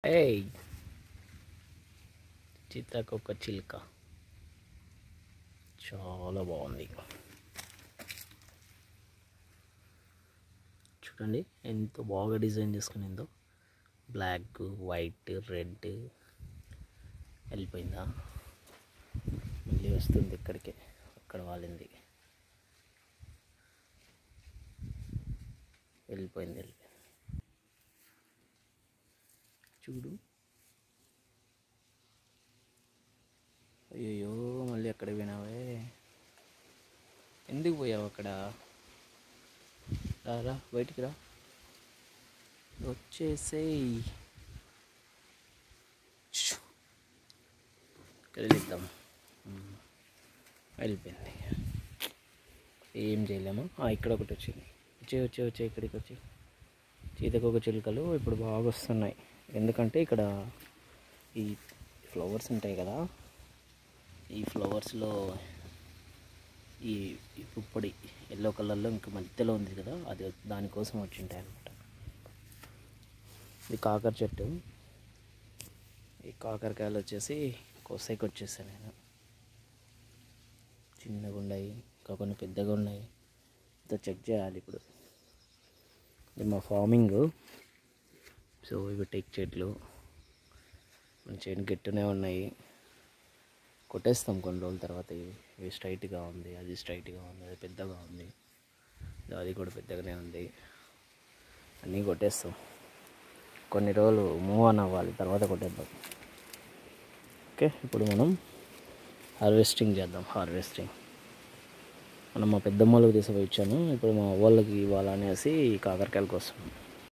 ఏయ్ చిత్రకొక చిలుక చాలా బాగుంది. చూడండి ఎంత బాగా డిజైన్ చేసుకునిందో. Black, white, red. వెళ్ళిపోయిందా? మళ్ళీ వస్తుంది ఇక్కడికే, అక్కడ వాలింది. వెళ్ళిపోయింది. చూడు, అయ్యో మళ్ళీ అక్కడ పోయినావే. ఎందుకు పోయావు అక్కడ? రా బయటికి రా, వచ్చేసేయ్. కలిద్దాం. వెళ్ళిపోయింది, ఏం చేయలేము. ఇక్కడ ఒకటి వచ్చింది. వచ్చే ఇక్కడికి వచ్చి సీతాకోక చిలుకలు ఇప్పుడు బాగా వస్తున్నాయి. ఎందుకంటే ఇక్కడ ఈ ఫ్లవర్స్ ఉంటాయి కదా, ఈ ఫ్లవర్స్లో ఈ పుప్పొడి ఎల్లో కలర్లో ఇంకా మధ్యలో ఉంది కదా, అది దానికోసం వచ్చింటాయి అన్నమాట. ఇది కాకర చెట్టు. ఈ కాకరకాయలు వచ్చేసి కోసేకి వచ్చేసాను నేను. చిన్నగా ఉన్నాయి, ఇంకా కొన్ని పెద్దగా ఉన్నాయి. ఇంత చెక్ చేయాలి ఇప్పుడు. ఇది మా ఫార్మింగ్. సో ఇవి టేక్ చెట్లు మంచిగా గట్టినే ఉన్నాయి. కొట్టేస్తాం కొన్ని రోజుల తర్వాత. ఇవి స్ట్రైట్గా ఉంది, అది స్ట్రైట్గా ఉంది, అది పెద్దగా ఉంది, అది కూడా పెద్దగానే ఉంది. అన్నీ కొట్టేస్తాం. కొన్ని రోజులు మూవ్ ఆన్ అవ్వాలి, తర్వాత కొట్టేద్దాం. ఓకే, ఇప్పుడు మనం హార్వెస్టింగ్ చేద్దాం. మనం మా పెద్దమ్మలకు తీసుకుపోయి ఇచ్చాను. ఇప్పుడు మా వాళ్ళకి ఇవ్వాలనేసి కాకరకాయల కోసం